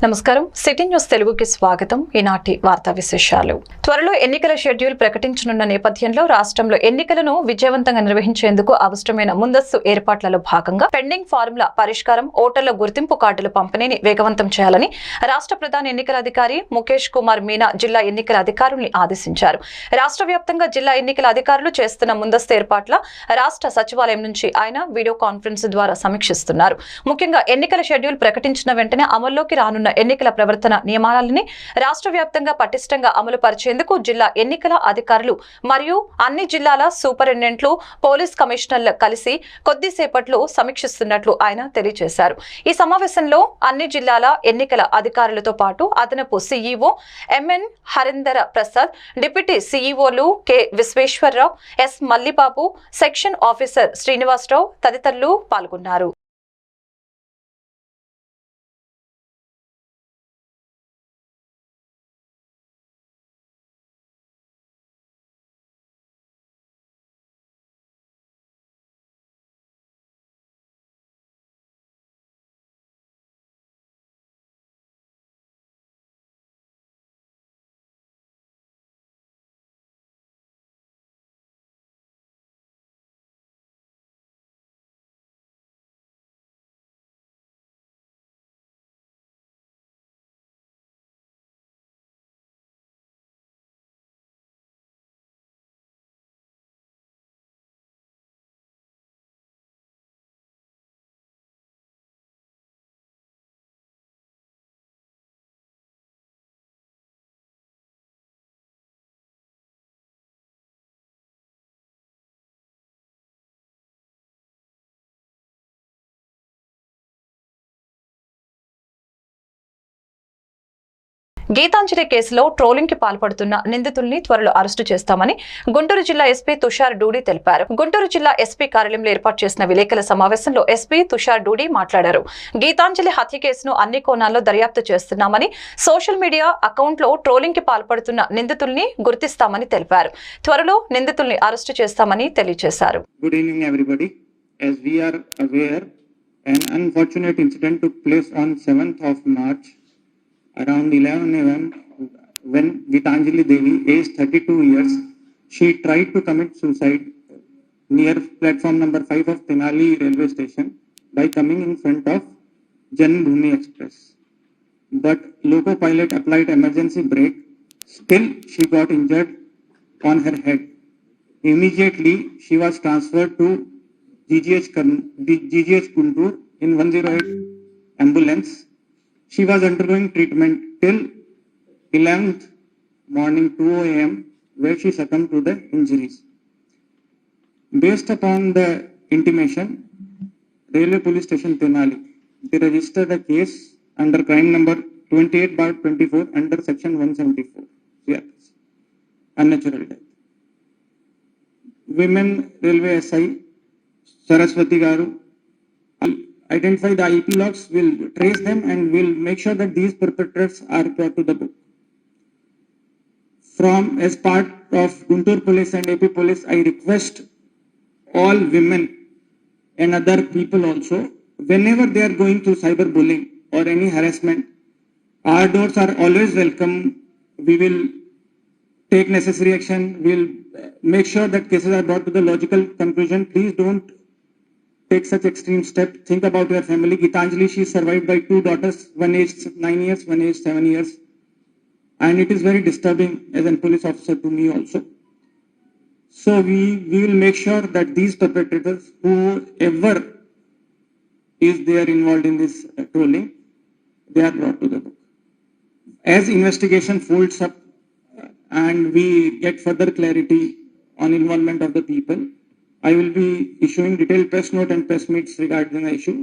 నమస్కారం city news తెలుగుకి స్వాగతం. ఈనాటి వార్తా విశేషాలు. త్వరలో ఎన్నికల షెడ్యూల్ ప్రకటించనున్న నేపథ్యంలో రాష్ట్రంలో ఎన్నికలను విజయవంతంగా నిర్వహించేందుకు అవసరమైన ముందస్తు ఏర్పాట్లలో భాగంగా పెండింగ్ ఫార్ముల పరిష్కారం, ఓటర్ల గుర్తింపు కార్డుల పంపిణీని వేగవంతం చేయాలని రాష్ట్ర ప్రధాన ఎన్నికల అధికారి ముఖేష్ కుమార్ మీనా జిల్లా ఎన్నికల అధికారుల్ని ఆదేశించారు. రాష్ట్ర వ్యాప్తంగా జిల్లా ఎన్నికల అధికారులు చేస్తున్న ముందస్తు ఏర్పాట్ల రాష్ట్ర సచివాలయం నుంచి ఆయన వీడియో కాన్ఫరెన్స్ ద్వారా సమీక్షిస్తున్నారు. ముఖ్యంగా ఎన్నికల షెడ్యూల్ ప్రకటించిన వెంటనే అమల్లోకి రానున్న ఎన్నికల ప్రవర్తన నియమాలని రాష్ట్ర వ్యాప్తంగా పటిష్టంగా అమలు పరిచేందుకు జిల్లా ఎన్నికల అధికారులు మరియు అన్ని జిల్లాల సూపరింటెండెంట్లు, పోలీస్ కమిషనర్లు కలిసి కొద్దిసేపట్లో సమీక్షిస్తున్నట్లు ఆయన తెలియజేశారు. ఈ సమావేశంలో అన్ని జిల్లాల ఎన్నికల అధికారులతో పాటు అదనపు CEO MN Harinder Prasad, deputy సీఈఓలు K Visweswara Rao, S Mallibabu, section officer Srinivasa Rao తదితరులు పాల్గొన్నారు. గీతాంజలి కేసులో ట్రోలింగ్ కి పాల్పడుతున్న నిందితుల్ని త్వరలో అరెస్టు చేస్తామని గుంటూరు జిల్లా ఎస్పీ తుషార్ డూడి తెలిపారు. గుంటూరు జిల్లా ఎస్పీ కార్యాలయంలో ఏర్పాటు చేసిన విలేకరుల సమావేశంలో ఎస్పీ తుషార్ డూడి మాట్లాడారు. గీతాంజలి హత్య కేసును అన్ని కోణాల్లో దర్యాప్తు చేస్తున్నామని, సోషల్ మీడియా అకౌంట్లో ట్రోలింగ్ కి పాల్పడుతున్న నిందితుల్ని గుర్తిస్తామని తెలిపారు. త్వరలో నిందితుల్ని అరెస్టు చేస్తామని తెలియజేశారు. Good evening everybody. As we are aware, an unfortunate incident took place on 7th of March around 11 a.m. when Gitanjali Devi, aged 32 years, she tried to commit suicide near platform number 5 of Tenali railway station by coming in front of Janambhoomi Express. But loco pilot applied emergency brake. Still, she got injured on her head. Immediately, she was transferred to GGH Guntur in 108 ambulance. She was undergoing treatment till 11th morning 2 a.m. where she succumbed to the injuries. Based upon the intimation, Railway Police Station Tenali, they registered a case under crime number 28/24 under section 174, CRPC, unnatural death. Women Railway SI Saraswati Garu identify the IP logs, will trace them and will make sure that these perpetrators are brought to the book. As part of Guntur Police and AP Police, I request all women and other people also, whenever they are going through cyberbullying or any harassment, our doors are always welcome. We will take necessary action. We will make sure that cases are brought to the logical conclusion. Please don't take such extreme step. Think about your family. Gitanjali, she is survived by 2 daughters, one aged 9 years, one aged 7 years. And it is very disturbing as a police officer to me also. So we will make sure that these perpetrators, whoever is there involved in this trolling, they are brought to the book. As investigation folds up and we get further clarity on involvement of the people, I will be issuing detailed press note and press meets regarding the issue.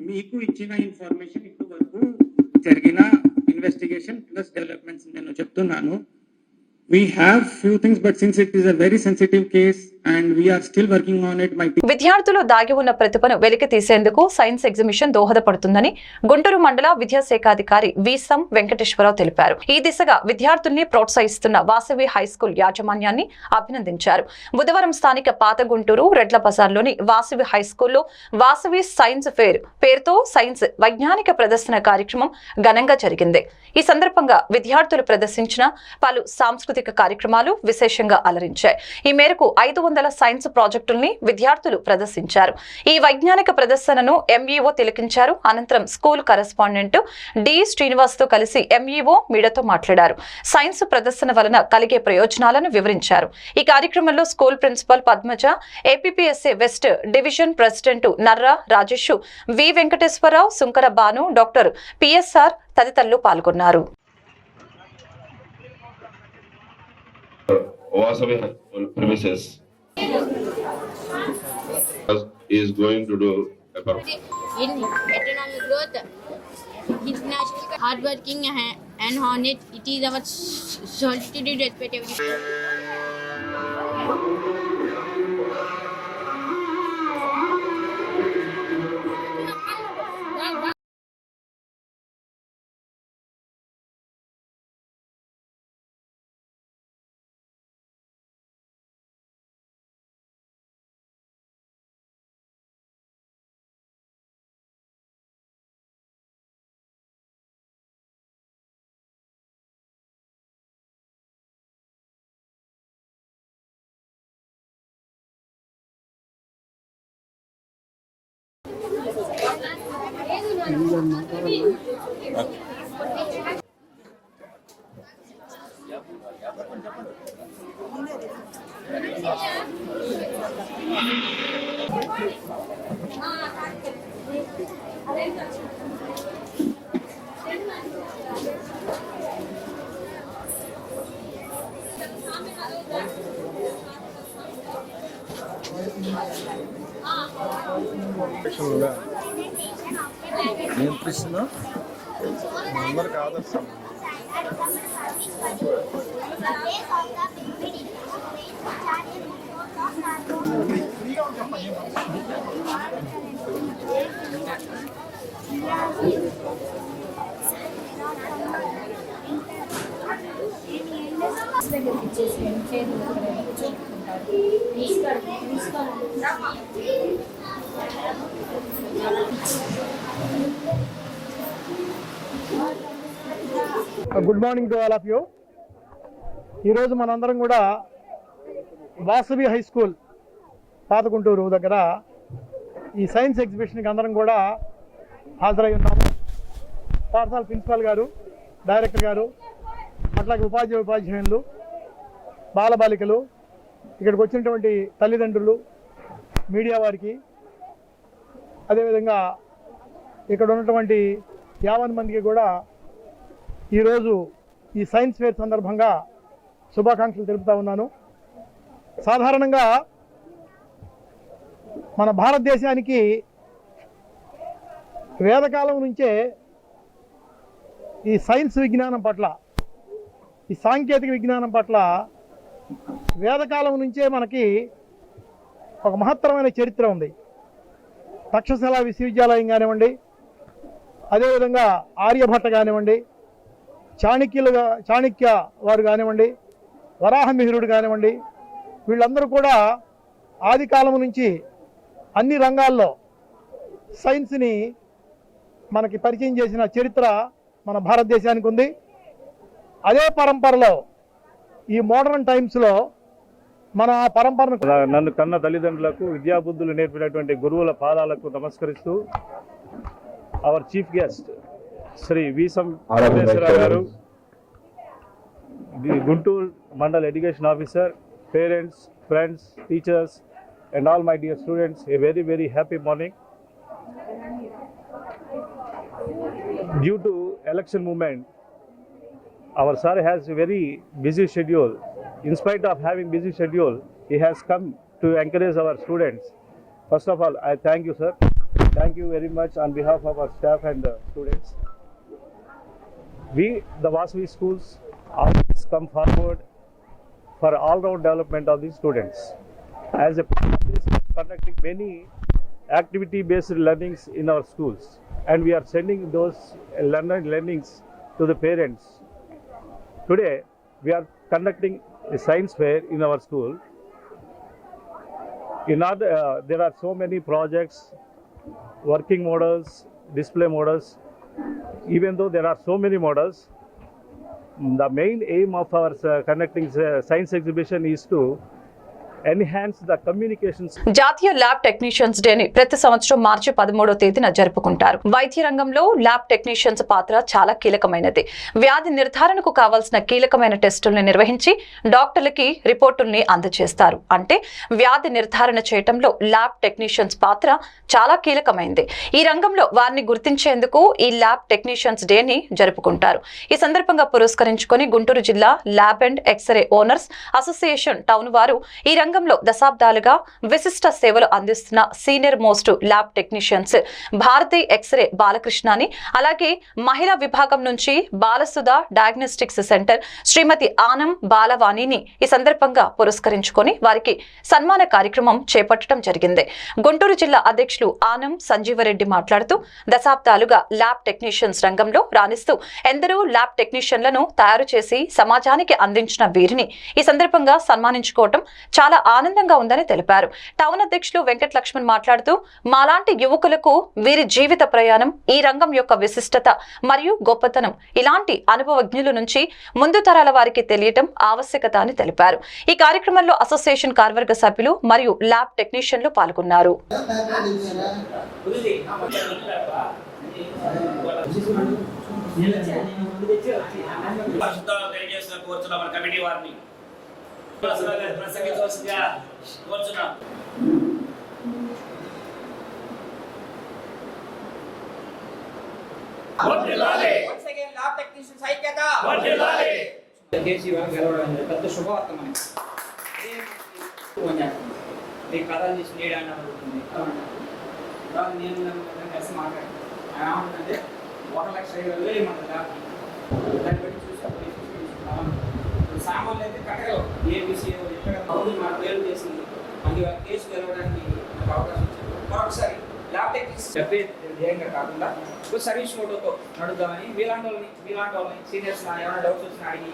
Meeku ichina information ittu varaku jarigina investigation plus developments nenu cheptunnanu. We have few things, but since it is a very sensitive case, and we are still working on it. My team విద్యార్థులు దాగి ఉన్న ప్రతిభను వెలికి తీసేందుకు science exhibition దోహదపడుతుందని గుంటూరు మండల విద్యాశాఖాధికారి వీసం వెంకటేశ్వరరావు తెలిపారు. ఈ దిశగా విద్యార్థుల్ని ప్రోత్సహిస్తున్న వాసవి హైస్కూల్ యాజమాన్యాన్ని అభినందించారు. బుధవారం స్థానిక పాత గుంటూరు రెడ్ల బజార్లోని వాసవి హైస్కూల్లో వాసవి సైన్స్ ఫేర్ పేరుతో సైన్స్ వైజ్ఞానిక ప్రదర్శన కార్యక్రమం ఘనంగా జరిగింది. ఈ సందర్భంగా విద్యార్థులు ప్రదర్శించిన పలు సాంస్కృతిక కార్యక్రమాలు విశేషంగా అలరించాయి. ఈ మేరకు 500 సైన్స్ ప్రాజెక్టుల్ని విద్యార్థులు ప్రదర్శించారు. ఈ వైజ్ఞానిక ప్రదర్శనను ఎంఈఓ తిలకించారు. అనంతరం స్కూల్ కరెస్పాండెంట్ డి శ్రీనివాస్ తో కలిసి ఎంఈఓ మీడియాతో మాట్లాడారు. సైన్స్ ప్రదర్శన వలన కలిగే ప్రయోజనాలను వివరించారు. ఈ కార్యక్రమంలో school principal Padmaja, APPSA west division president Narra Rajesh, V Venkateswara Rao, Sunkara Banu, doctor PSR తదితరులు పాల్గొన్నారు. Vasavi premises is going to do a performance. In economic growth, international hardworking and honest, it is our solitude respectively. నియంత్రిస్తున్నా అందరికి ఆదర్శం. Good morning to all of you. ఈరోజు మనందరం కూడా Vasavi high school పాత గుంటూరు దగ్గర ఈ సైన్స్ ఎగ్జిబిషన్కి అందరం కూడా హాజరై ఉన్నాము. పాఠశాల ప్రిన్సిపాల్ గారు, డైరెక్టర్ గారు, అట్లాగే ఉపాధ్యాయులు, బాలబాలికలు, ఇక్కడికి వచ్చినటువంటి తల్లిదండ్రులు, మీడియా వారికి, అదేవిధంగా ఇక్కడ ఉన్నటువంటి 50 మందికి కూడా ఈరోజు ఈ సైన్స్ ఫేర్ సందర్భంగా శుభాకాంక్షలు తెలుపుతా ఉన్నాను. సాధారణంగా మన భారతదేశానికి వేదకాలం నుంచే ఈ సైన్స్ విజ్ఞానం పట్ల, ఈ సాంకేతిక విజ్ఞానం పట్ల వేదకాలం నుంచే మనకి ఒక మహత్తరమైన చరిత్ర ఉంది. తక్షశిల విశ్వవిద్యాలయం కానివ్వండి, అదేవిధంగా ఆర్యభట్ట కానివ్వండి, చాణక్య వారు కానివ్వండి, వరాహమిహిరుడు కానివ్వండి, వీళ్ళందరూ కూడా ఆది కాలం నుంచి అన్ని రంగాల్లో సైన్స్ని మనకి పరిచయం చేసిన చరిత్ర మన భారతదేశానికి ఉంది. అదే పరంపరలో ఈ మోడర్న్ టైమ్స్లో మన ఆ పరంపరను నన్ను కన్న తల్లిదండ్రులకు, విద్యాబుద్ధులు నేర్పినటువంటి గురువుల పాదాలకు నమస్కరిస్తూ our chief guest Shri Visam Venkateswara Rao garu, Guntur mandal education officer, parents, friends, teachers and all my dear students, a very, very happy morning. Due to election movement, our sir has a very busy schedule. In spite of having busy schedule, he has come to encourage our students. First of all, I thank you, sir. Thank you very much on behalf of our staff and the students. We, the Vasavi schools, always come forward for all-round development of the students. As a part of this, we are conducting many activity-based learnings in our schools, and we are sending those learnings to the parents. Today, we are conducting a science fair in our school. There are so many projects, working models, display models. Even though there are so many models, the main aim of our conducting science exhibition is to enhance the communications. జాతీయ lab technicians డేని ప్రతి సంవత్సరం మార్చి 13వ తేదీన జరుపుకుంటారు. వైద్య రంగంలో lab technicians పాత్ర చాలా కీలకమైనది. వ్యాధి నిర్ధారణకు కావాల్సిన కీలకమైన టెస్టుల్ని నిర్వహించి డాక్టర్లకి రిపోర్టుల్ని అందజేస్తారు. అంటే వ్యాధి నిర్ధారణ చేయటంలో ల్యాబ్ టెక్నీషియన్స్ పాత్ర చాలా కీలకమైనది. ఈ రంగంలో వారిని గుర్తించేందుకు ఈ ల్యాబ్ టెక్నీషియన్స్ డేని జరుపుకుంటారు. ఈ సందర్భంగా పురస్కరించుకొని గుంటూరు జిల్లా lab and X-ray owners association town వారు ఈ రంగంలో దశాబ్దాలుగా విశిష్ట సేవలు అందిస్తున్న senior most lab technicians Bharathi X-ray బాలకృష్ణని, అలాగే మహిళా విభాగం నుంచి బాలసుధ డయాగ్నోస్టిక్స్ సెంటర్ శ్రీమతి ఆనం బాలవాణిని ఈ సందర్భంగా పురస్కరించుకొని వారికి సన్మాన కార్యక్రమం చేపట్టడం జరిగింది. గుంటూరు జిల్లా అధ్యక్షులు ఆనం సంజీవరెడ్డి మాట్లాడుతూ దశాబ్దాలుగా ల్యాబ్ టెక్నీషియన్స్ రంగంలో రాణిస్తూ ఎందరో ల్యాబ్ టెక్నీషియన్లను తయారు చేసి సమాజానికి అందించిన వీరిని ఈ సందర్భంగా సన్మానించుకోవటం చాలా ఆనందంగా ఉందని తెలిపారు. టౌన్ అధ్యక్షులు వెంకట లక్ష్మణ్ మాట్లాడుతూ మాలాంటి యువకులకు వీరి జీవిత ప్రయాణం, ఈ రంగం యొక్క విశిష్టత మరియు గొప్పతనం ఇలాంటి అనుభవజ్ఞుల నుంచి ముందు తరాల వారికి తెలియటం ఆవశ్యకత అని తెలిపారు. ఈ కార్యక్రమంలో అసోసియేషన్ కార్యవర్గ సభ్యులు మరియు ల్యాబ్ టెక్నీషియన్లు పాల్గొన్నారు. పెద్ద శుభవార్త మనకి మీ కథలు తీసి నీడని అడుగుతుంది. నేను కలిసి మాట్లాడుతున్నాను. 1,50,000 ఇవ్వమంటారు. దాన్ని బట్టి చూసి సామాన్లు అయితే కట్టగలవు. ఏబీసీ ఎక్కడ మన పేరు చేసింది మళ్ళీ కేసు గెలవడానికి నాకు అవకాశం ఇచ్చారు. మరొకసారి ల్యాబ్ టెక్నీషియన్స్ చెప్పే ధ్యేయంగా కాకుండా సర్వీస్ మోటోతో నడుద్దామని మీలాంటి వాళ్ళని సీనియర్స్ ఏమైనా డౌట్స్ వచ్చినా అడిగి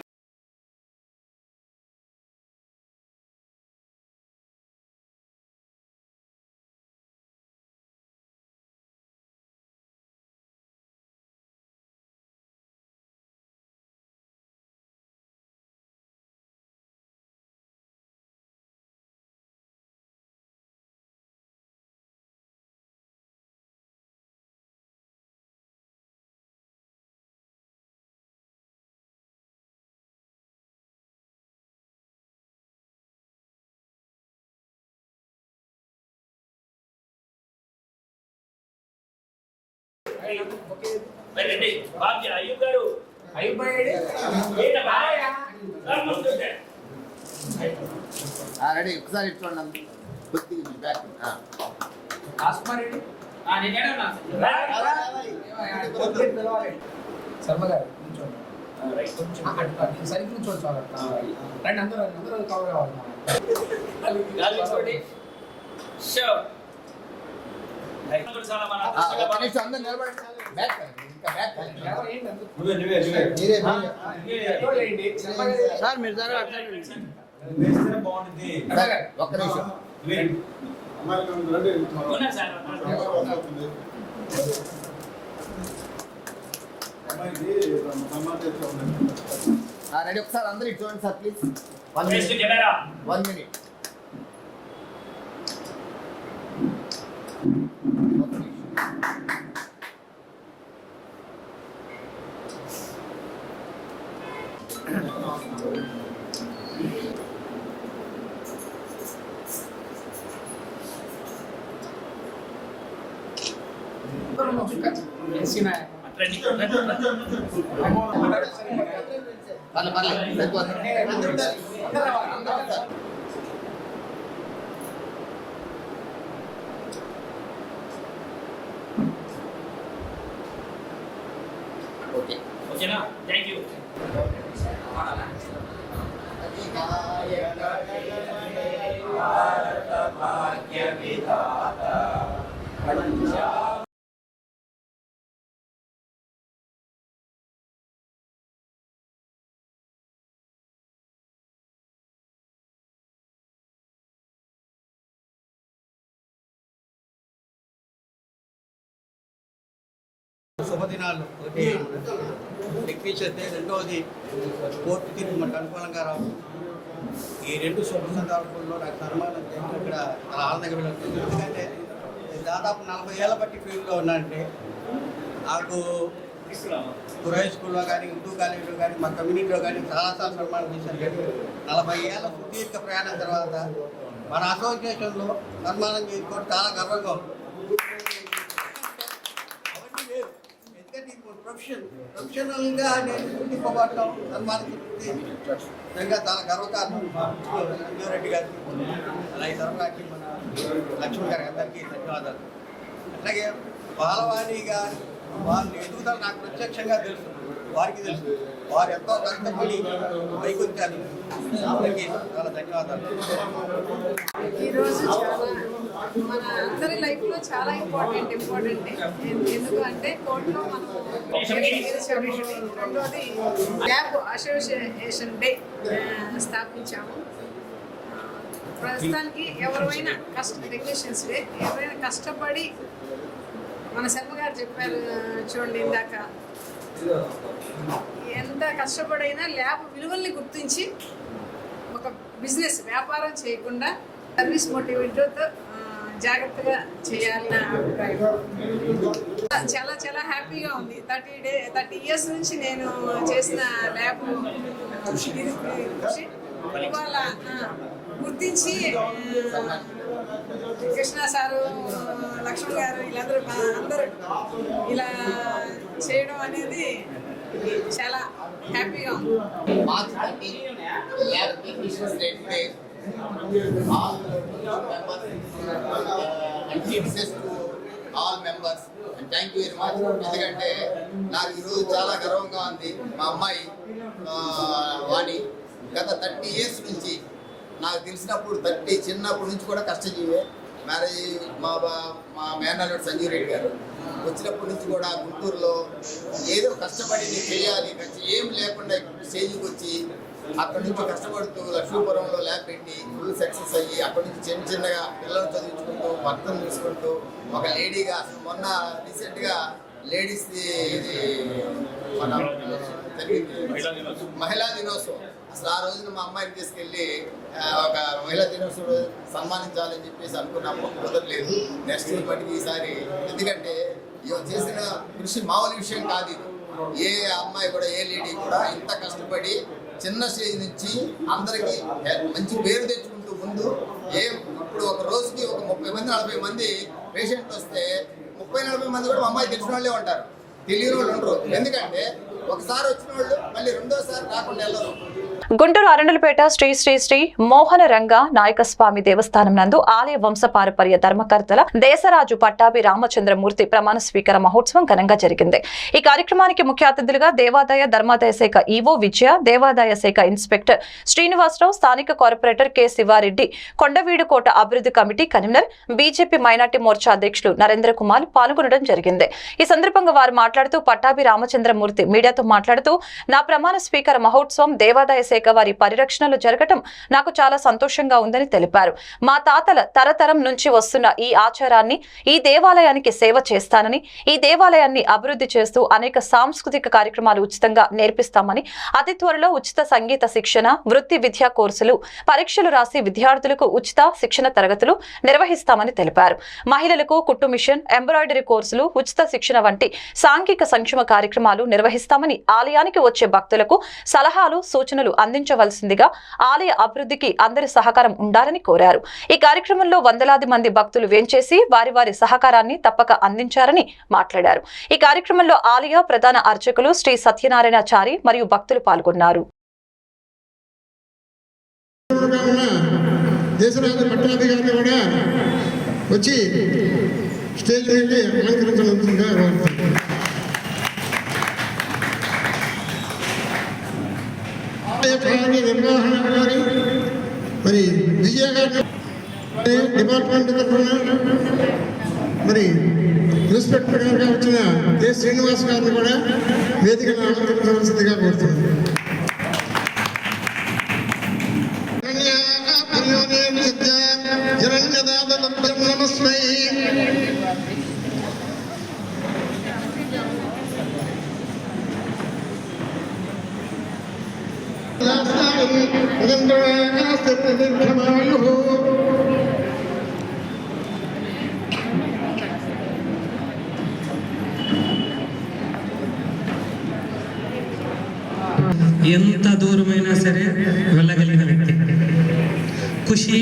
రెడ్డి బాబు అయ్యూబ్ గారు అయ్యూబ్ రెడీ ఒకసారి చూడండి బ్యాక్ ఆస్మారెడ్డి శర్మ గారు సరిగ్గా నుంచోండి సార్. రండి అందరూ కవర్ కావాలి. అందరూ నిలబడండి. బ్యాక్ సార్ మీరు ఒక్క నిమిషం. రెడీ ఒకసారి అందరూ ఇటు చూడండి సార్ ప్లీజ్. 1 minute. ఓకేనా? Thank you. భారత శుభదినాలు. ఒకటి టెక్నీషియన్ డే, రెండవది కోర్టు తీర్పు మనకు అనుకూలంగా రావడం. ఈ రెండు శుభ సందర్భంలో నాకు సన్మానం చేయడం ఇక్కడ చాలా ఆనందంగా వెళ్ళాను. ఎందుకంటే దాదాపు 40 ఏళ్ళ బట్టి ఫీల్డ్లో ఉన్నానంటే నాకు హై స్కూల్లో కానీ ఉర్దూ కాలేజీలో కానీ మా కమ్యూనిటీలో కానీ చాలాసార్లు సన్మానం చేశాను. కానీ 40 ఏళ్ళ సుదీర్ఘ ప్రయాణం తర్వాత మన అసోసియేషన్లో సన్మానం చేసుకోవడం చాలా గర్వంగా ఉంది. అవన్నీ లేదు, ఎందుకంటే ఇప్పుడు ప్రొఫెషనల్గా నేను గుర్తింపబడటం సన్మానం నిజంగా చాలా గర్వకారణం. సంజీవరెడ్డి గారికి, అలాగే సర్వగారికి, మన లక్ష్మణ్ గారికి అందరికీ ధన్యవాదాలు. అట్లాగే బాలవాణిగా వాళ్ళ ఎదుగుదల నాకు ప్రత్యక్షంగా తెలుసు, వారికి తెలుసు. వారు ఎంతో కష్టపడి పైకొచ్చారు. అందరికీ చాలా ధన్యవాదాలు. ఈరోజు చాలా మన అందరి లైఫ్లో చాలా ఇంపార్టెంట్ ఎందుకంటే కోర్టులో మనం రెండోది ల్యాబ్ అసోసియేషన్ డే స్థాపించాము. ప్రస్తుతానికి ఎవరైనా టెక్నీషియన్స్ డే ఎవరైనా కష్టపడి మన శర్మ గారు చెప్పారు చూడండి ఇందాక, ఎంత కష్టపడైనా ల్యాబ్ విలువల్ని గుర్తించి ఒక బిజినెస్ వ్యాపారం చేయకుండా సర్వీస్ మోటివేట్తో జాగ్రత్తగా చేయాలని నా అభిప్రాయం. చాలా చాలా హ్యాపీగా ఉంది. 30 ఇయర్స్ నుంచి నేను చేసిన ల్యాబ్ కృషి ఇవాళ గుర్తించి కృష్ణ సారు, లక్ష్మణ్ గారు వీళ్ళందరూ అందరూ ఇలా చేయడం అనేది చాలా హ్యాపీగా ఉంది. All members and thank you very much. ఎందుకంటే నాకు ఈరోజు చాలా గర్వంగా ఉంది. మా అమ్మాయి వాణి గత 30 ఇయర్స్ నుంచి నాకు తెలిసినప్పుడు చిన్నప్పటి నుంచి కూడా కష్టజీవే. మ్యారేజ్ మా మేనల్లుడు సంజీవ్ రెడ్డి గారు వచ్చినప్పటి నుంచి కూడా గుంటూరులో ఏదో కష్టపడి చేయాలి, ఏం లేకుండా స్టేజ్కి వచ్చి అక్కడ నుంచి కష్టపడుతూ లక్ష్మీపురంలో ల్యాబ్ పెట్టి ఫుల్ సక్సెస్ అయ్యి అక్కడ నుంచి చిన్నగా పిల్లలు చదివించుకుంటూ భర్తను చూసుకుంటూ ఒక లేడీగా అసలు మొన్న రీసెంట్గా లేడీస్ది ఇది మన మహిళా దినోత్సవం, అసలు ఆ రోజున మా అమ్మాయిని తీసుకెళ్ళి ఒక మహిళా దినోత్సవం సన్మానించాలని చెప్పేసి అనుకున్నప్పుడు కుదరలేదు. నెక్స్ట్ ఇప్పటికి ఈసారి, ఎందుకంటే చేసిన కృషి మామూలు విషయం కాదు. ఇది ఏ అమ్మాయి కూడా ఏ లేడీ కూడా ఇంత కష్టపడి చిన్న స్టేజ్ నుంచి అందరికీ మంచి పేరు తెచ్చుకుంటూ ముందు ఇప్పుడు ఒక రోజుకి ఒక 30 మంది 40 మంది పేషెంట్ వస్తే 30-40 మంది కూడా మా అమ్మాయి తెలిసిన వాళ్ళే ఉంటారు, తెలియని వాళ్ళు ఉండరు. ఎందుకంటే ఒకసారి వచ్చిన వాళ్ళు మళ్ళీ రెండోసారి రాకుండా వెళ్ళరు. గుంటూరు అరండలపేట శ్రీ శ్రీ శ్రీ మోహన రంగ నాయకస్వామి దేవస్థానం నందు ఆలయ వంశపారపర్య ధర్మకర్తల దేశరాజు పట్టాభి రామచంద్రమూర్తి ప్రమాణ స్వీకార మహోత్సవం ఘనంగా జరిగింది. ఈ కార్యక్రమానికి ముఖ్య అతిథులుగా దేవాదాయ ధర్మాదాయ శాఖ ఈవో విజయ, దేవాదాయ శాఖ ఇన్స్పెక్టర్ శ్రీనివాసరావు, స్థానిక కార్పొరేటర్ కె శివారెడ్డి, కొండవీడుకోట అభివృద్ధి committee convener, BJP minority Morcha అధ్యక్షులు నరేంద్ర కుమార్ పాల్గొనడం జరిగింది. ఈ సందర్భంగా వారు మాట్లాడుతూ పట్టాభి రామచంద్రమూర్తి మీడియాతో మాట్లాడుతూ, నా ప్రమాణ స్వీకార మహోత్సవం దేవాదాయ శాఖ వారి పరిరక్షణలో జరగటం నాకు చాలా సంతోషంగా ఉందని తెలిపారు. మా తాతల తరతరం నుంచి వస్తున్న ఈ ఆచారాన్ని, ఈ దేవాలయానికి సేవ చేస్తానని, ఈ దేవాలయాన్ని అభివృద్ధి చేస్తూ అనేక సాంస్కృతిక కార్యక్రమాలు ఉచితంగా నేర్పిస్తామని, అతి త్వరలో ఉచిత సంగీత శిక్షణ, వృత్తి విద్యా కోర్సులు, పరీక్షలు రాసి విద్యార్థులకు ఉచిత శిక్షణ తరగతులు నిర్వహిస్తామని తెలిపారు. మహిళలకు కుట్టు మిషన్, ఎంబ్రాయిడరీ కోర్సులు, ఉచిత శిక్షణ వంటి సాంఘిక సంక్షేమ కార్యక్రమాలు నిర్వహిస్తామని, ఆలయానికి వచ్చే భక్తులకు సలహాలు, సూచనలు అందించవలసిందిగా, ఆలయ అభివృద్ధికి అందరి సహకారం ఉండాలని కోరారు. ఈ కార్యక్రమంలో వందలాది మంది భక్తులు వేంచేసి వారి వారి సహకారాన్ని తప్పక అందించారని మాట్లాడారు. ఈ కార్యక్రమంలో ఆలయ ప్రధాన అర్చకులు శ్రీ సత్యనారాయణాచారి మరియు భక్తులు పాల్గొన్నారు. దేశరాజు పట్టాభి గారిని కూడా వచ్చి స్టేజ్ దగ్గరికి అలంకరించవలసిందిగా నిర్వహణ గారి మరి విజయ గారి డిపార్ట్మెంట్ తరఫున మరి ఇన్స్పెక్టర్ గారుగా వచ్చిన కె శ్రీనివాస్ గారిని కూడా వేదికను అలంకరించవలసిందిగా కోరుతున్నాను. ఎంత దూరమైనా సరే వెళ్ళగలిగిన వ్యక్తి ఖుషి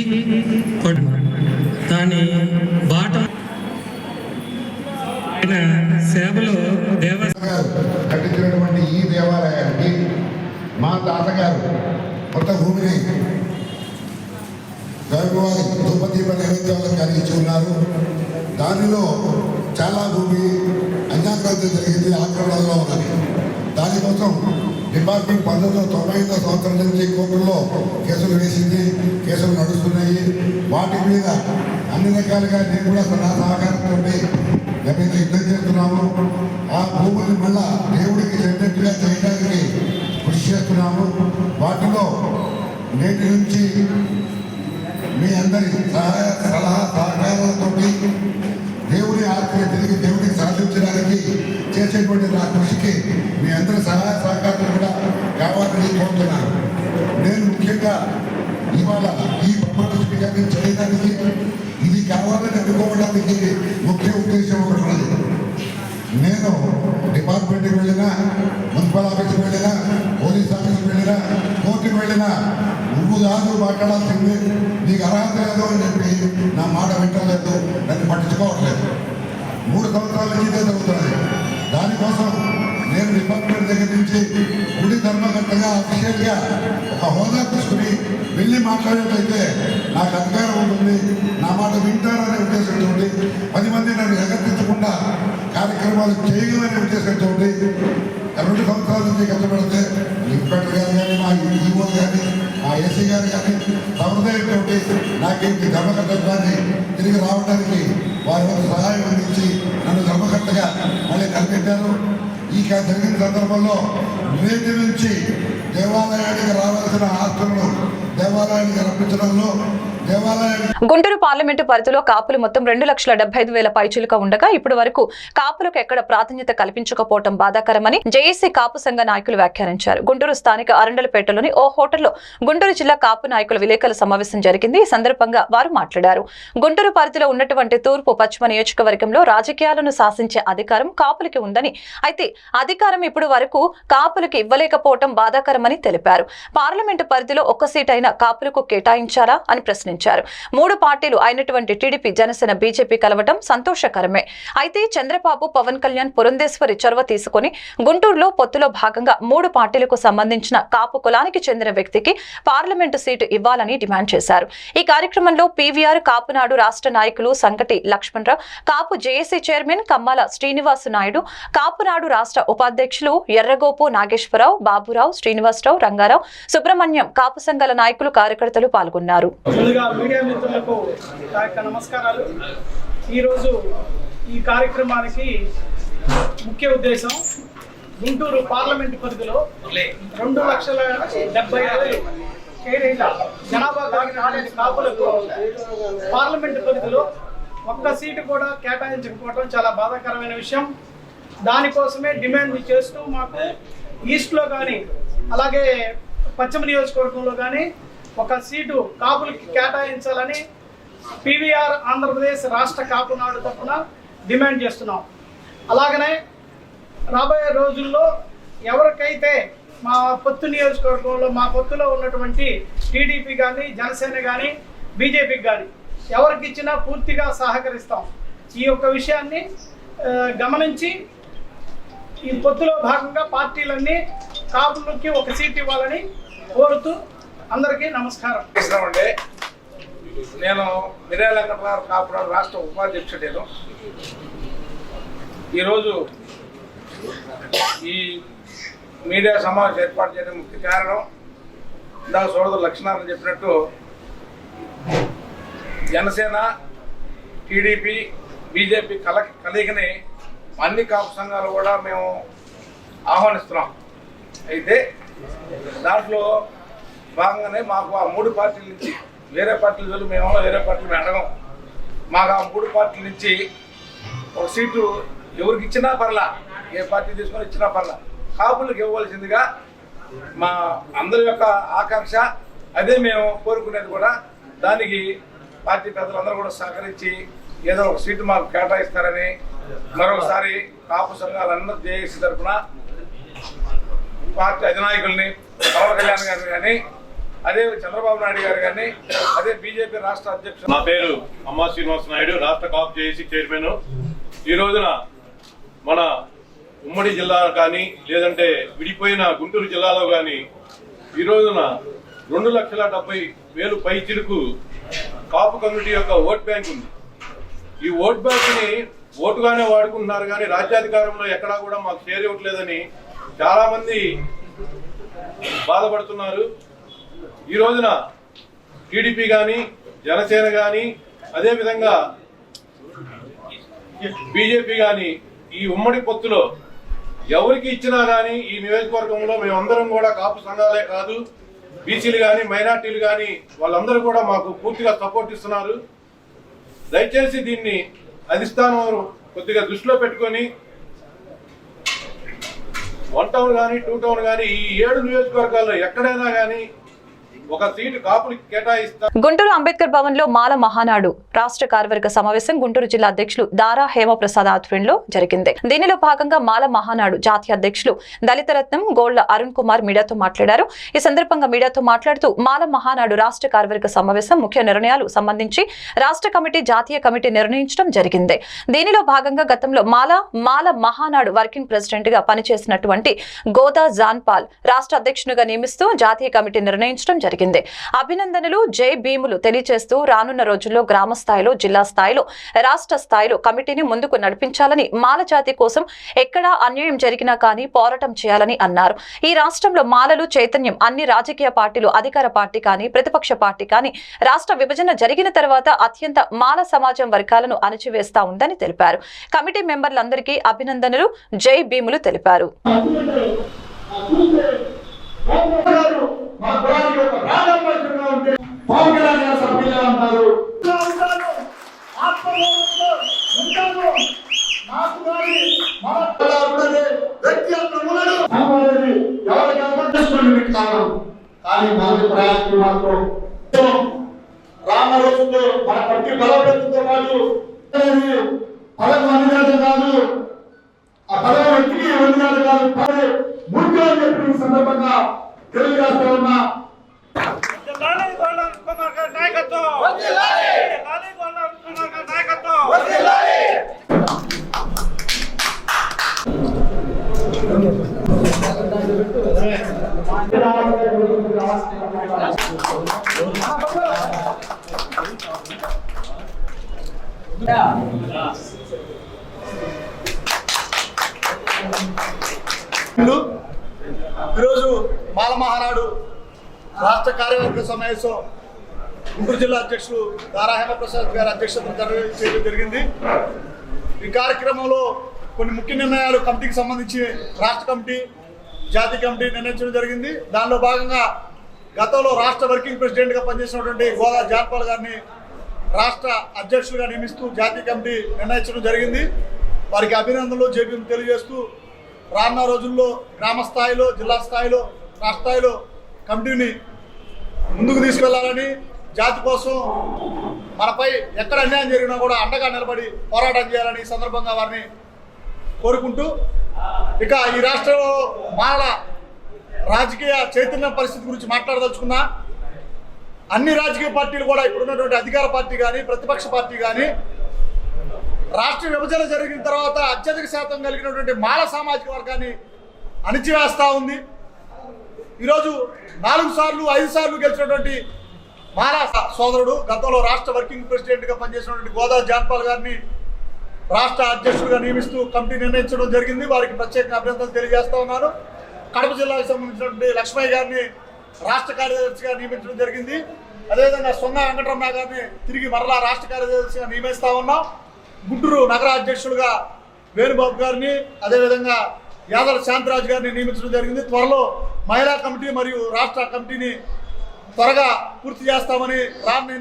దాని బాట సేవలో కట్టించినటువంటి ఈ దేవాలయానికి మా తాతగారు కొత్త భూమిని గర్భవారి ధూపదీప నైవేద్యాలను కలిగించి ఉన్నారు. దానిలో చాలా భూమి అన్యాక్రాంతి జరిగింది, ఆక్రమణలో ఉన్నది. దానికోసం డిపార్ట్మెంట్ 1990 సంవత్సరం నుంచి కోర్టుల్లో కేసులు వేసింది, కేసులు నడుస్తున్నాయి. వాటి మీద అన్ని రకాలుగా నేను కూడా నా సహకారంతో మీద యుద్ధం చేస్తున్నాము. ఆ భూముల్ని మళ్ళా దేవుడికి చెందినట్టుగా చేయడానికి కృషి చేస్తున్నాము. వాటిలో నేటి నుంచి మీ అందరి సహాయ సలహా సహకారాలతో దేవుని ఆత్మీయ తిరిగి దేవుడికి సాధించడానికి చేసేటువంటి నా కృషికి మీ అందరి సహాయ సహకారాలు కూడా కావాలని కోరుతున్నాను. నేను ముఖ్యంగా ఇవాళ ఈ ప్రమాణ స్వీకారం చేయడానికి ఇది కావాలని అనుకోవడానికి ముఖ్య ఉద్దేశం ఒకటి ఉన్నది. నేను డిపార్ట్మెంట్కి వెళ్ళినా, మున్సిపల్ ఆఫీస్కి వెళ్ళినా, పోలీస్ ఆఫీస్కి వెళ్ళినా, కోర్టుకి వెళ్ళినా నువ్వు కాదు మాట్లాడాల్సింది, నీకు అర్హత లేదు అని చెప్పి నా మాట వింటలేదు, నన్ను పట్టించుకోవట్లేదు. 3 సంవత్సరాల నుంచి ఇదే జరుగుతుంది. దానికోసం నేను డిపార్ట్మెంట్ దగ్గర నుంచి గుడి ధర్మకర్తగా అఫీషియల్గా ఒక హోదా తీసుకుని వెళ్ళి మాట్లాడేటైతే నాకు అధికారం ఉంటుంది, నా మాట వింటారనే ఉద్దేశంతో 10 మంది నన్ను ఎగర్తించకుండా కార్యక్రమాలు చేయగలనే ఉద్దేశంతో 2 సంవత్సరాల నుంచి కష్టపడితే ఇన్స్పెక్టర్ గారు కానీ, మా ఈఓ కానీ, మా ఏసీ గారు కానీ సహృదయంతో నాకేంటి ధర్మకర్తత్వాన్ని తిరిగి రావడానికి వారి వద్ద సహాయం అందించి నన్ను ధర్మకర్తగా మళ్ళీ నిలబెట్టారు. ఈ జరిగిన సందర్భంలో నేటి నుంచి దేవాలయానికి రావాల్సిన ఆస్తులను దేవాలయానికి రప్పించడంలో గుంటూరు పార్లమెంటు పరిధిలో కాపులు మొత్తం 2,75,000 పైచిలుక ఉండగా ఇప్పటి వరకు కాపులకు ఎక్కడ ప్రాధాన్యత కల్పించకపోవడం బాధాకరమని జేఏసీ కాపు సంఘ నాయకులు వ్యాఖ్యానించారు. గుంటూరు స్థానిక అరండలపేటలోని ఓ హోటల్లో గుంటూరు జిల్లా కాపు నాయకుల విలేకరుల సమావేశం జరిగింది. ఈ సందర్భంగా వారు మాట్లాడారు. గుంటూరు పరిధిలో ఉన్నటువంటి తూర్పు పశ్చిమ నియోజకవర్గంలో రాజకీయాలను శాసించే అధికారం కాపులకి ఉందని, అయితే అధికారం ఇప్పుడు వరకు కాపులకు ఇవ్వలేకపోవడం బాధాకరమని తెలిపారు. పార్లమెంటు పరిధిలో ఒక్క సీట్ అయినా కాపులకు కేటాయించారా అని ప్రశ్నించారు. 3 పార్టీలు అయినటువంటి టీడీపీ, జనసేన, బీజేపీ కలవటం సంతోషకరమే. అయితే చంద్రబాబు, పవన్ కళ్యాణ్, పురంధేశ్వరి చొరవ తీసుకుని గుంటూరులో పొత్తులో భాగంగా 3 పార్టీలకు సంబంధించిన కాపు కులానికి చెందిన వ్యక్తికి పార్లమెంటు సీటు ఇవ్వాలని డిమాండ్ చేశారు. ఈ కార్యక్రమంలో పీవీఆర్ కాపునాడు రాష్ట్ర నాయకులు సంకటి లక్ష్మణరావు, కాపు జేఏసీ చైర్మన్ కమ్మాల శ్రీనివాస్ నాయుడు, కాపునాడు రాష్ట్ర ఉపాధ్యక్షులు ఎర్రగోపు నాగేశ్వరరావు, బాబురావు, శ్రీనివాసరావు, రంగారావు, సుబ్రహ్మణ్యం, కాపు సంఘాల నాయకులు, కార్యకర్తలు పాల్గొన్నారు. మీడియా మిత్రులకు నమస్కారాలు. ఈరోజు ఈ కార్యక్రమానికి ముఖ్య ఉద్దేశం గుంటూరు పార్లమెంటు పరిధిలో 2,70,000 జనాభా కలిగిన కాపులకు పార్లమెంటు పరిధిలో ఒక్క సీటు కూడా కేటాయించకపోవడం చాలా బాధాకరమైన విషయం. దానికోసమే డిమాండ్ చేస్తూ మాకు ఈస్ట్లో కానీ అలాగే పశ్చిమ నియోజకవర్గంలో కానీ ఒక సీటు కాపులకి కేటాయించాలని పీవీఆర్ ఆంధ్రప్రదేశ్ రాష్ట్ర కాపునాడు తరఫున డిమాండ్ చేస్తున్నాం. అలాగనే రాబోయే రోజుల్లో ఎవరికైతే మా పొత్తు నియోజకవర్గంలో మా పొత్తులో ఉన్నటువంటి టీడీపీ కానీ, జనసేన కానీ, బీజేపీకి కానీ ఎవరికి ఇచ్చినా పూర్తిగా సహకరిస్తాం. ఈ యొక్క విషయాన్ని గమనించి ఈ పొత్తులో భాగంగా పార్టీలన్నీ కాపులకి ఒక సీట్ ఇవ్వాలని కోరుతూ అందరికీ నమస్కారం. నేను మిర్యాల కాపునాడు రాష్ట్ర ఉపాధ్యక్షుడు. ఈరోజు ఈ మీడియా సమావేశం ఏర్పాటు చేయడం ముఖ్య కారణం ఇందాక సోదరుడు లక్ష్మణారాయణ చెప్పినట్టు జనసేన, టీడీపీ, బీజేపీ కలయికని అన్ని కాపు సంఘాలు కూడా మేము ఆహ్వానిస్తున్నాం. అయితే దాంట్లో భాగంగానే మాకు ఆ 3 పార్టీల నుంచి వేరే పార్టీలు వెళ్ళి మేము వేరే పార్టీలు మేము అడగం. మాకు ఆ 3 పార్టీల నుంచి ఒక సీటు ఎవరికి ఇచ్చినా పర్లా, ఏ పార్టీ తీసుకొని ఇచ్చినా పర్లా, కాపులకు ఇవ్వవలసిందిగా మా అందరి యొక్క ఆకాంక్ష, అదే మేము కోరుకునేది కూడా. దానికి పార్టీ పెద్దలందరూ కూడా సహకరించి ఏదో ఒక సీటు మాకు కేటాయిస్తారని మరొకసారి కాపు సంఘాలన్నది జేఏసీ తరఫున పార్టీ అధినాయకుల్ని పవన్ కళ్యాణ్ గారిని కానీ, అదే చంద్రబాబు నాయుడు గారు కానీ, అదే బీజేపీ రాష్ట్ర అధ్యక్షుడు. నా పేరు అమ్మా శ్రీనివాస నాయుడు, రాష్ట్ర కాపు జేఏసీ చైర్మన్. ఈ రోజున మన ఉమ్మడి జిల్లా కానీ లేదంటే విడిపోయిన గుంటూరు జిల్లాలో కానీ ఈ రోజున 2,70,000 పై చిలుకు కాపు కమ్యూనిటీ యొక్క ఓట్ బ్యాంక్ ఉంది. ఈ ఓట్ బ్యాంక్ ని ఓటుగానే వాడుకుంటున్నారు కానీ రాజ్యాధికారంలో ఎక్కడా కూడా మాకు షేర్ ఇవ్వట్లేదని చాలా మంది బాధపడుతున్నారు. ఈ రోజున టీడీపీ కానీ, జనసేన కానీ, అదేవిధంగా బీజేపీ కానీ ఈ ఉమ్మడి పొత్తులో ఎవరికి ఇచ్చినా కానీ ఈ నియోజకవర్గంలో మేమందరం కూడా కాపు సంఘాలే కాదు, బీసీలు కానీ, మైనార్టీలు కానీ వాళ్ళందరూ కూడా మాకు పూర్తిగా సపోర్ట్ ఇస్తున్నారు. దయచేసి దీన్ని అధిష్టానం కొద్దిగా దృష్టిలో పెట్టుకొని 1 టౌన్ కానీ 2 టౌన్ కానీ ఈ 7 నియోజకవర్గాల్లో ఎక్కడైనా కానీ ఒక సీటు కాపులకి కేటాయిస్తారు. గుంటూరు అంబేద్కర్ భవన్ లో మాల మహానాడు రాష్ట్ర కార్యవర్గ సమావేశం గుంటూరు జిల్లా అధ్యక్షులు దారా హేమప్రసాద్ ఆధ్వర్యంలో జరిగింది. దీనిలో భాగంగా మాల మహానాడు జాతీయ అధ్యక్షులు దళితరత్నం గోళ్ల అరుణ్ కుమార్ మీడియాతో మాట్లాడారు. ఈ సందర్భంగా మీడియాతో మాట్లాడుతూ మాల మహానాడు రాష్ట్ర కార్యవర్గ సమావేశం ముఖ్య నిర్ణయాలు సంబంధించి రాష్ట్ర కమిటీ, జాతీయ కమిటీ నిర్ణయించడం జరిగింది. దీనిలో భాగంగా గతంలో మాల మహానాడు వర్కింగ్ ప్రెసిడెంట్ గా పనిచేసినటువంటి గోదా జాన్పాల్ రాష్ట్ర అధ్యక్షునిగా నియమిస్తూ జాతీయ కమిటీ నిర్ణయించడం జరిగింది. అభినందనలు, జై భీములు తెలియజేస్తూ రానున్న రోజుల్లో గ్రామ స్థాయిలో, జిల్లా స్థాయిలో, రాష్ట్ర స్థాయిలో కమిటీని ముందుకు నడిపించాలని, మాల జాతి కోసం ఎక్కడా అన్యాయం జరిగినా కానీ పోరాటం చేయాలని అన్నారు. ఈ రాష్ట్రంలో మాలలు చైతన్యం అన్ని రాజకీయ పార్టీలు, అధికార పార్టీ కానీ, ప్రతిపక్ష పార్టీ కానీ రాష్ట్ర విభజన జరిగిన తర్వాత అత్యంత మాల సమాజం వర్గాలను అణచివేస్తా ఉందని తెలిపారు. కమిటీ మెంబర్లందరికీ అభినందనలు, జై భీములు తెలిపారు. కానీ మనకి ప్రయాణం మాత్రం రానున్న రోజుల్లో మన పార్టీ బలోపేతంతో పాటు పదవి అందుబాటు కాదు, ఆ పదవి వ్యక్తికి అందుబాటు కాదు, ముందు అని చెప్పి ఈ సందర్భంగా తెలియజేస్తా ఉన్నా. ఈరోజు మాల మహానాడు రాష్ట్ర కార్యవర్గ సమావేశం గుంటూరు జిల్లా అధ్యక్షులు దారా హేమప్రసాద్ గారి అధ్యక్షతన చేయడం జరిగింది. ఈ కార్యక్రమంలో కొన్ని ముఖ్య నిర్ణయాలు కమిటీకి సంబంధించి రాష్ట్ర కమిటీ, జాతీయ కమిటీ నిర్ణయించడం జరిగింది. దానిలో భాగంగా గతంలో రాష్ట్ర వర్కింగ్ ప్రెసిడెంట్గా పనిచేసినటువంటి గోదా జాన్పాల్ గారిని రాష్ట్ర అధ్యక్షులుగా నియమిస్తూ జాతీయ కమిటీ నిర్ణయించడం జరిగింది. వారికి అభినందనలు, జేబీఎం తెలియజేస్తూ రానున్న రోజుల్లో గ్రామ స్థాయిలో, జిల్లా స్థాయిలో, రాష్ట్ర స్థాయిలో కమిటీని ముందుకు తీసుకెళ్లాలని, జాతి కోసం మనపై ఎక్కడ అన్యాయం జరిగినా కూడా అండగా నిలబడి పోరాటం చేయాలని ఈ సందర్భంగా వారిని కోరుకుంటూ, ఇక ఈ రాష్ట్రంలో మాల రాజకీయ చైతన్య పరిస్థితి గురించి మాట్లాడదలుచుకున్నా, అన్ని రాజకీయ పార్టీలు కూడా ఇప్పుడున్నటువంటి అధికార పార్టీ కానీ, ప్రతిపక్ష పార్టీ కానీ రాష్ట్ర విభజన జరిగిన తర్వాత అత్యధిక శాతం కలిగినటువంటి మాల సామాజిక వర్గాన్ని అణిచివేస్తూ ఉంది. ఈరోజు 4 సార్లు 5 సార్లు గెలిచినటువంటి మాల సోదరుడు గతంలో రాష్ట్ర వర్కింగ్ ప్రెసిడెంట్గా పనిచేసినటువంటి గోదా జాన్పాల్ గారిని రాష్ట్ర అధ్యక్షుడిగా నియమిస్తూ కమిటీ నిర్ణయించడం జరిగింది. వారికి ప్రత్యేక అభినందనలు తెలియజేస్తా ఉన్నాను. కడప జిల్లాకు సంబంధించినటువంటి లక్ష్మయ్య గారిని రాష్ట్ర కార్యదర్శిగా నియమించడం జరిగింది. అదేవిధంగా సొంగ వెంకటరమణ గారిని తిరిగి మరలా రాష్ట్ర కార్యదర్శిగా నియమిస్తా ఉన్నాం. గుంటూరు నగర అధ్యక్షులుగా వేణుబాబు గారిని, అదేవిధంగా యాదవ శాంతిరాజు గారిని నియమించడం జరిగింది. త్వరలో మహిళా కమిటీ మరియు రాష్ట్ర కమిటీని త్వరగా పూర్తి చేస్తామని, రానున్న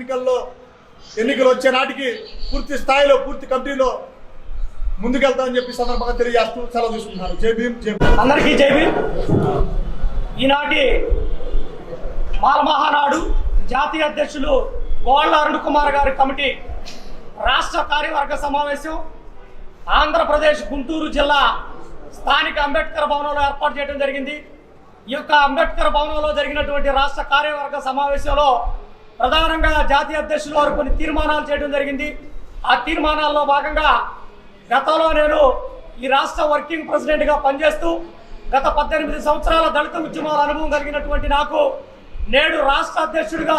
ఎన్నికలు వచ్చే నాటికి పూర్తి స్థాయిలో, పూర్తి కమిటీలో ముందుకెళ్తామని చెప్పి సందర్భంగా తెలియజేస్తూ సెలవు తీసుకుంటున్నాను. జై భీమ్, జై భీమ్. అందరికీ జై భీమ్. ఈనాటి మాల మహానాడు జాతీయ అధ్యక్షులు గోళ్ళ అరుణ్ కుమార్ గారి కమిటీ రాష్ట్ర కార్యవర్గ సమావేశం ఆంధ్రప్రదేశ్ గుంటూరు జిల్లా స్థానిక అంబేద్కర్ భవనంలో ఏర్పాటు చేయడం జరిగింది. ఈ యొక్క అంబేద్కర్ భవనంలో జరిగినటువంటి రాష్ట్ర కార్యవర్గ సమావేశంలో ప్రధానంగా జాతీయ అధ్యక్షులు వారు కొన్ని తీర్మానాలు చేయడం జరిగింది. ఆ తీర్మానాల్లో భాగంగా గతంలో నేను ఈ రాష్ట్ర వర్కింగ్ ప్రెసిడెంట్గా పనిచేస్తూ గత 18 సంవత్సరాల దళిత ఉద్యమాల అనుభవం కలిగినటువంటి నాకు నేడు రాష్ట్ర అధ్యక్షుడిగా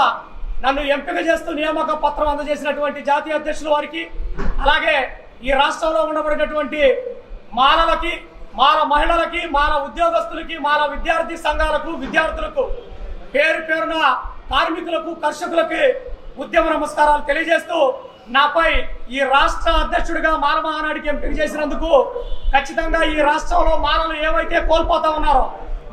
నన్ను ఎంపిక చేస్తూ నియామక పత్రం అందజేసినటువంటి జాతీయ అధ్యక్షుల వారికి, అలాగే ఈ రాష్ట్రంలో ఉండబడినటువంటి మాలలకి, మాల మహిళలకి, మాల ఉద్యోగస్తులకి, మాల విద్యార్థి సంఘాలకు, విద్యార్థులకు, పేరు పేరున కార్మికులకు, కర్షకులకి ఉద్యమ నమస్కారాలు తెలియజేస్తూ నాపై ఈ రాష్ట్ర అధ్యక్షుడిగా మాల మహానాడికి ఎంపిక చేసినందుకు ఖచ్చితంగా ఈ రాష్ట్రంలో మాలలు ఏవైతే కోల్పోతా ఉన్నారో,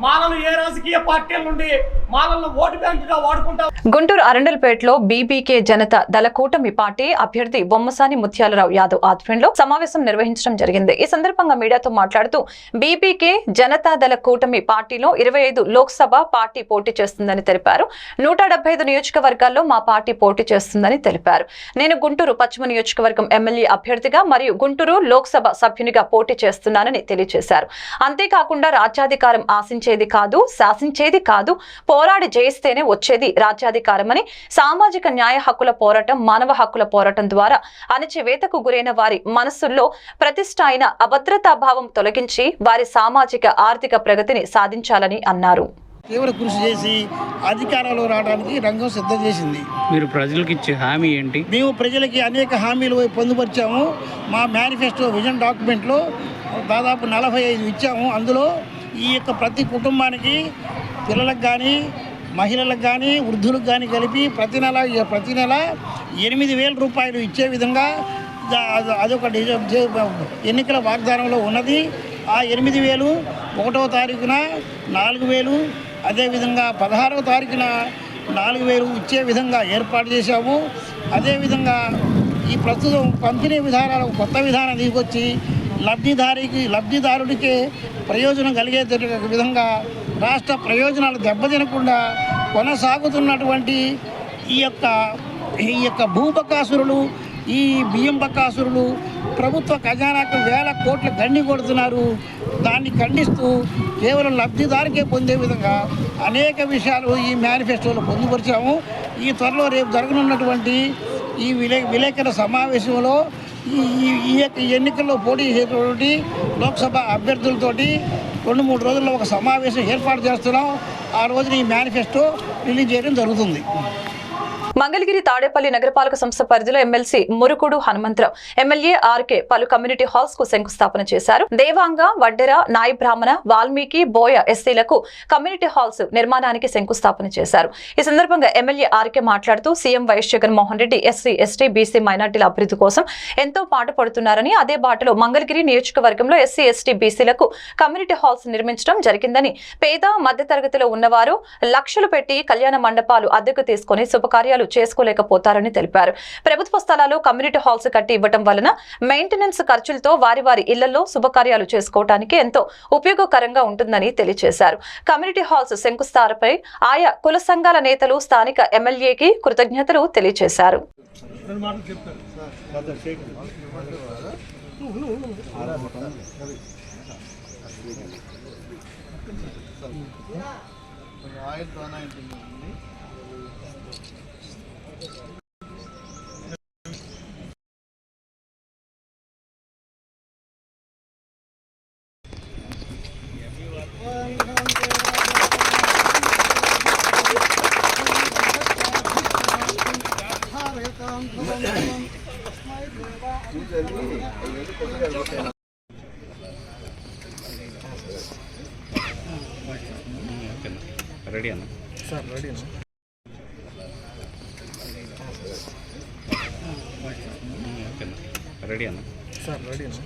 మాలలు ఏ రాజకీయ పార్టీల నుండి మాలలను ఓటు బ్యాంకుగా వాడుకుంటా. గుంటూరు అరండల్పేటలో బీబీకే జనతా దళ కూటమి పార్టీ అభ్యర్థి బొమ్మసాని ముత్యాలరావు యాదవ్ ఆధ్వర్యంలో సమావేశం నిర్వహించడం జరిగింది. ఈ సందర్భంగా మీడియాతో మాట్లాడుతూ బీబీకే జనతా దళ కూటమి పార్టీలో 25 లోక్సభ పార్టీ పోటీ చేస్తుందని తెలిపారు. 175 నియోజకవర్గాల్లో మా పార్టీ పోటీ చేస్తుందని తెలిపారు. నేను గుంటూరు పశ్చిమ నియోజకవర్గం ఎమ్మెల్యే అభ్యర్థిగా మరియు గుంటూరు లోక్సభ సభ్యునిగా పోటీ చేస్తున్నానని తెలియజేశారు. అంతేకాకుండా రాజ్యాధికారం ఆశించేది కాదు, శాసించేది కాదు, పోరాడి జయిస్తేనే వచ్చేది రాజ్యాధికారమని, సామాజిక న్యాయ హక్కుల పోరాటం, మానవ హక్కుల పోరాటం ద్వారా అణచివేతకు గురైన వారి మనస్సుల్లో ప్రతిష్ట అయిన అభద్రతాభావం తొలగించి వారి సామాజిక ఆర్థిక ప్రగతిని సాధించాలని అన్నారు. తీవ్ర కృషి చేసి అధికారంలో రావడానికి రంగం సిద్ధం చేసింది. మీరు ప్రజలకు ఇచ్చే హామీ ఏంటి? మేము ప్రజలకి అనేక హామీలు పొందుపరిచాము. మా మేనిఫెస్టో విజన్ డాక్యుమెంట్లో దాదాపు 45 ఇచ్చాము. అందులో ఈ యొక్క ప్రతి కుటుంబానికి, పిల్లలకు కానీ, మహిళలకు కానీ, వృద్ధులకు కానీ కలిపి ప్రతి నెల 8,000 రూపాయలు ఇచ్చే విధంగా అదొక ఎన్నికల వాగ్దానంలో ఉన్నది. ఆ 8,000 1వ తారీఖున 4,000, అదేవిధంగా 16వ తారీఖున 4,000 ఇచ్చే విధంగా ఏర్పాటు చేశాము. అదేవిధంగా ఈ ప్రస్తుతం పంపిణీ విధానాలు కొత్త విధానం తీసుకొచ్చి లబ్ధిదారుడికి ప్రయోజనం కలిగే విధంగా రాష్ట్ర ప్రయోజనాలు దెబ్బతినకుండా కొనసాగుతున్నటువంటి ఈ యొక్క భూబకాసురులు, ఈ బియ్యం బకాసురులు ప్రభుత్వ ఖజానాకు 1,000 కోట్ల గండి కొడుతున్నారు. దాన్ని ఖండిస్తూ కేవలం లబ్ధిదారికే పొందే విధంగా అనేక విషయాలు ఈ మేనిఫెస్టోలో పొందుపరిచాము. ఈ త్వరలో రేపు జరగనున్నటువంటి ఈ విలేకరుల సమావేశంలో ఈ యొక్క ఎన్నికల్లో పోటీ చేసేటువంటి లోక్సభ అభ్యర్థులతోటి 2-3 రోజుల్లో ఒక సమావేశం ఏర్పాటు చేస్తున్నాం. ఆ రోజున ఈ మేనిఫెస్టో రిలీజ్ చేయడం జరుగుతుంది. మంగళగిరి తాడేపల్లి నగరపాలక సంస్థ పరిధిలో ఎమ్మెల్సీ మురుకుడు హనుమంతరావు, ఎమ్మెల్యే ఆర్కే పలు కమ్యూనిటీ హాల్స్ కు శంకుస్థాపన చేశారు. దేవాంగ, వడ్డెర, నాయి బ్రాహ్మణ, వాల్మీకి, బోయ ఎస్సీలకు కమ్యూనిటీ హాల్స్ నిర్మాణానికి శంకుస్థాపన చేశారు. ఈ సందర్భంగా ఎమ్మెల్యే ఆర్కే మాట్లాడుతూ CM YS Jaganmohan Reddy SC, ST, BC, మైనార్టీల అభివృద్ధి కోసం ఎంతో పాటుపడుతున్నారని, అదే బాటలో మంగళగిరి నియోజకవర్గంలో ఎస్సీ, ఎస్టీ, బీసీలకు కమ్యూనిటీ హాల్స్ నిర్మించడం జరిగిందని, పేద మధ్యతరగతిలో ఉన్నవారు లక్షలు పెట్టి కళ్యాణ మండపాలు అద్దెకు తీసుకుని శుభకార్యాలు చేసుకోలేకపోతారని తెలిపారు. ప్రభుత్వ స్థలాల్లో కమ్యూనిటీ హాల్స్ కట్టి ఇవ్వడం వలన మెయింటెనెన్స్ ఖర్చులతో వారి ఇళ్లలో శుభకార్యాలు చేసుకోవడానికి ఎంతో ఉపయోగకరంగా ఉంటుందని తెలియజేశారు. కమ్యూనిటీ హాల్స్ శంకుస్థాపనపై ఆయా కుల సంఘాల నేతలు స్థానిక ఎమ్మెల్యేకి కృతజ్ఞతలు తెలియజేశారు. రెడీ అన్న సార్, రెడీ అన్న రెడీ అన్న సార్, రెడీ అన్న.